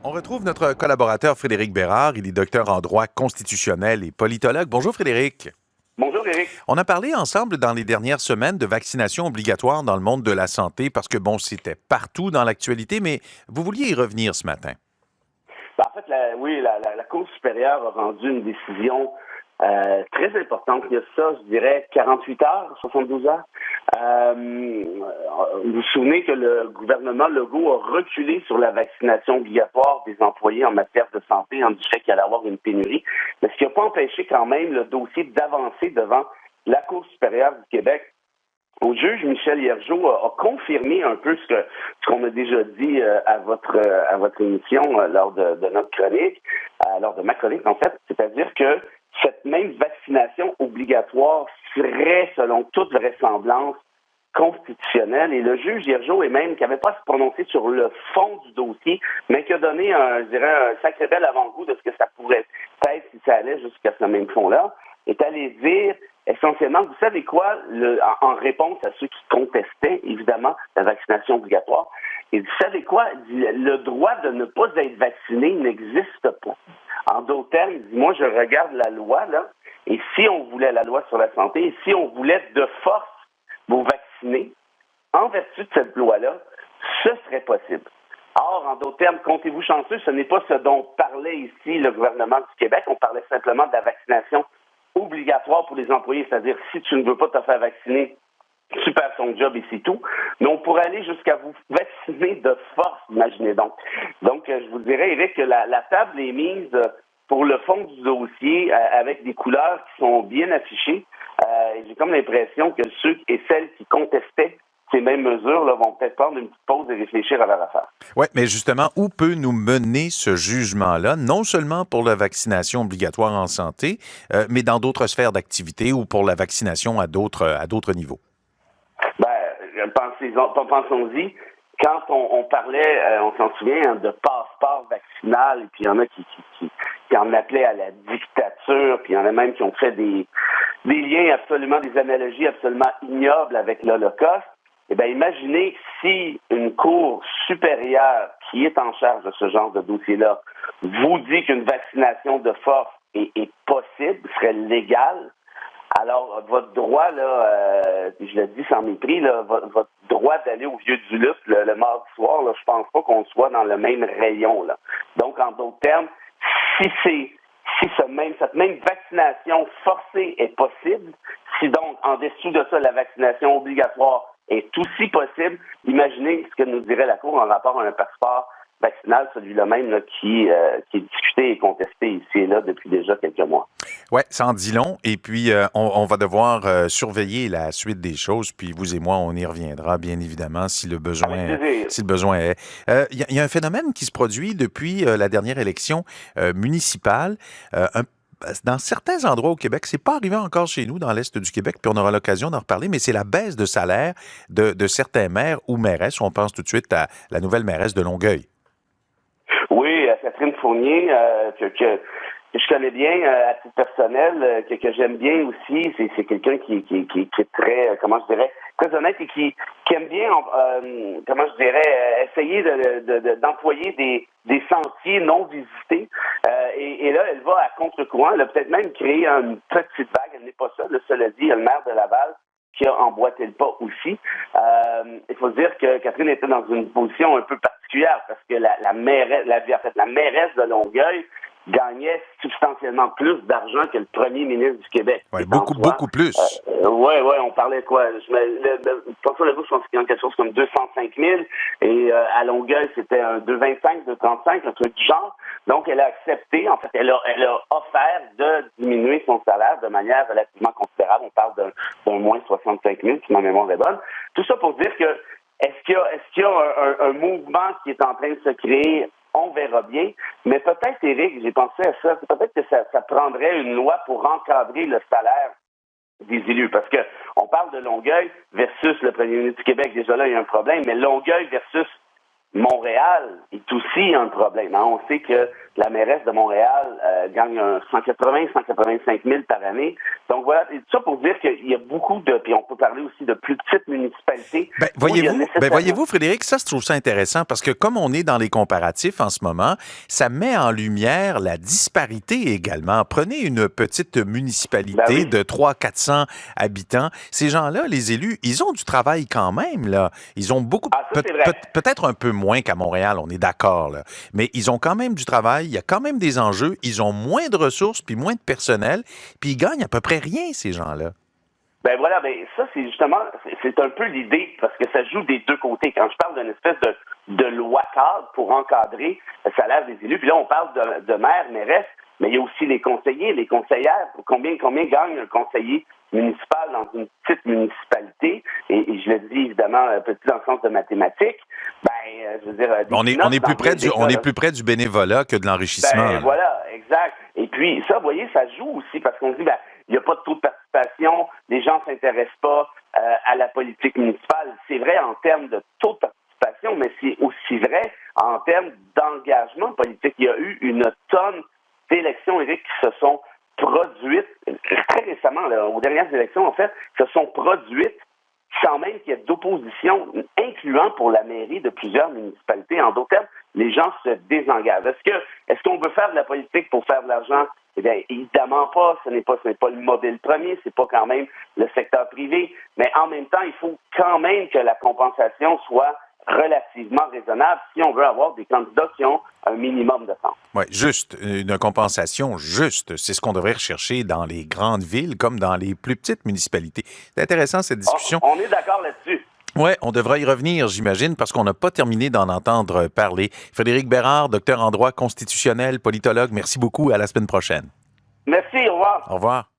On retrouve notre collaborateur Frédéric Bérard. Il est docteur en droit constitutionnel et politologue. Bonjour Frédéric. Bonjour Éric. On a parlé ensemble dans les dernières semaines de vaccination obligatoire dans le monde de la santé parce que, bon, c'était partout dans l'actualité, mais vous vouliez y revenir ce matin. En fait, la Cour supérieure a rendu une décision très importante. Il y a ça, je dirais, 48 heures, 72 heures. Vous vous souvenez que le gouvernement Legault a reculé sur la vaccination obligatoire des employés en matière de santé en disant qu'il allait avoir une pénurie, mais ce qui n'a pas empêché quand même le dossier d'avancer devant la Cour supérieure du Québec. Au juge Michel Hiergeau a confirmé un peu ce qu'on a déjà dit à votre émission lors de notre chronique, lors de ma chronique en fait, c'est-à-dire que cette même vaccination obligatoire serait, selon toute vraisemblance, constitutionnelle. Et le juge Hiergeau, et même qui n'avait pas à se prononcer sur le fond du dossier, mais qui a donné, un sacré bel avant-goût de ce que ça pourrait être si ça allait jusqu'à ce même fond-là, est allé dire essentiellement, vous savez quoi, en réponse à ceux qui contestaient, évidemment, la vaccination obligatoire, et vous savez quoi, le droit de ne pas être vacciné n'existe pas. En d'autres termes, il dit, moi, je regarde la loi, là, et si on voulait la loi sur la santé, et si on voulait de force vous vacciner, en vertu de cette loi-là, ce serait possible. Or, en d'autres termes, comptez-vous chanceux, ce n'est pas ce dont parlait ici le gouvernement du Québec. On parlait simplement de la vaccination obligatoire pour les employés, c'est-à-dire si tu ne veux pas te faire vacciner, tu perds ton job et c'est tout. Mais on pourrait aller jusqu'à vous vacciner de force, imaginez donc. Donc, je vous dirais, Éric, que la table est mise pour le fond du dossier avec des couleurs qui sont bien affichées. J'ai comme l'impression que ceux et celles qui contestaient ces mêmes mesures là, vont peut-être prendre une petite pause et réfléchir à leur affaire. Oui, mais justement, où peut nous mener ce jugement-là, non seulement pour la vaccination obligatoire en santé, mais dans d'autres sphères d'activité ou pour la vaccination à d'autres niveaux? Pensons-y. Quand on parlait, on s'en souvient, de passeport vaccinal, et puis il y en a qui en appelaient à la dictature, puis il y en a même qui ont fait des liens absolument, des analogies absolument ignobles avec l'Holocauste. Eh bien, imaginez si une cour supérieure qui est en charge de ce genre de dossier-là vous dit qu'une vaccination de force est possible, serait légale. Alors, votre droit, là, je le dis sans mépris, là, votre droit d'aller au Vieux du Lutte le mardi soir, là, je pense pas qu'on soit dans le même rayon, là. Donc, en d'autres termes, si cette même vaccination forcée est possible, si donc, en dessous de ça, la vaccination obligatoire est aussi possible, imaginez ce que nous dirait la Cour en rapport à un passeport vaccinal, celui-là même là, qui est discuté et contesté ici et là depuis déjà quelques mois. Oui, ça en dit long. Et puis, on va devoir surveiller la suite des choses. Puis, vous et moi, on y reviendra, bien évidemment, si le besoin est. Il y a un phénomène qui se produit depuis la dernière élection municipale. Dans certains endroits au Québec, c'est pas arrivé encore chez nous, dans l'Est du Québec, puis on aura l'occasion d'en reparler, mais c'est la baisse de salaire de certains maires ou mairesses. On pense tout de suite à la nouvelle mairesse de Longueuil. Oui, Catherine Fournier, que je connais bien à titre personnel, que j'aime bien aussi. C'est quelqu'un qui est très, comment je dirais, très honnête et qui aime bien, comment je dirais, essayer d'employer des sentiers non visités. Et là, elle va à contre-courant. Elle a peut-être même créé une petite vague. Elle n'est pas seule. Cela dit, il y a le maire de Laval qui a emboîté le pas aussi. Il faut dire que Catherine était dans une position un peu particulière parce que la mairesse de Longueuil gagnait substantiellement plus d'argent que le premier ministre du Québec. Oui, beaucoup plus. Oui, on parlait de quoi? François Legault, je pense qu'il y a quelque chose comme 205 000 et à Longueuil, c'était un 2,25, 2,35, un truc du genre. Donc, elle a accepté, en fait, elle a offert de diminuer son salaire de manière relativement considérable. On parle d'un moins 65 000, si ma mémoire est bonne. Tout ça pour dire que est-ce qu'il y a un mouvement qui est en train de se créer? On verra bien. Mais peut-être, Éric, j'ai pensé à ça, peut-être que ça prendrait une loi pour encadrer le salaire des élus. Parce que on parle de Longueuil versus le premier ministre du Québec. Déjà là, il y a un problème. Mais Longueuil versus Montréal est aussi un problème. On sait que la mairesse de Montréal gagne 185 000 par année. Donc voilà, tout ça pour dire qu'il y a beaucoup de... Puis on peut parler aussi de plus petites municipalités. Voyez-vous, Frédéric, ça, je trouve ça intéressant parce que comme on est dans les comparatifs en ce moment, ça met en lumière la disparité également. Prenez une petite municipalité de 300-400 habitants. Ces gens-là, les élus, ils ont du travail quand même, là. Ils ont beaucoup... peut-être un peu moins qu'à Montréal, on est d'accord, là. Mais ils ont quand même du travail, il y a quand même des enjeux, ils ont moins de ressources puis moins de personnel, puis ils gagnent à peu près rien, ces gens-là. Ben voilà, ça, c'est justement, c'est un peu l'idée, parce que ça joue des deux côtés. Quand je parle d'une espèce de loi cadre pour encadrer le salaire des élus, puis là, on parle de maire, mairesse, mais il y a aussi les conseillers, les conseillères. Combien gagne un conseiller municipal dans une petite municipalité? Et je le dis évidemment petit dans le sens de mathématiques. Je veux dire, on est plus près du bénévolat que de l'enrichissement. Voilà, exact. Et puis ça, vous voyez, ça joue aussi parce qu'on se dit, il n'y a pas de taux de participation, les gens ne s'intéressent pas à la politique municipale. C'est vrai en termes de taux de participation, mais c'est aussi vrai en termes d'engagement politique. Il y a eu une tonne d'élections, Éric, qui se sont produites très récemment, là, aux dernières élections, en fait, se sont produites sans même qu'il y ait d'opposition, incluant pour la mairie de plusieurs municipalités. En d'autres termes, les gens se désengagent. Est-ce qu'on veut faire de la politique pour faire de l'argent? Eh bien, évidemment pas. Ce n'est pas le mobile premier, c'est pas quand même le secteur privé. Mais en même temps, il faut quand même que la compensation soit relativement raisonnable si on veut avoir des candidats qui ont un minimum de temps. Oui, juste, une compensation juste. C'est ce qu'on devrait rechercher dans les grandes villes comme dans les plus petites municipalités. C'est intéressant, cette discussion. On est d'accord là-dessus. Oui, on devra y revenir, j'imagine, parce qu'on n'a pas terminé d'en entendre parler. Frédéric Bérard, docteur en droit constitutionnel, politologue, merci beaucoup. À la semaine prochaine. Merci, au revoir. Au revoir.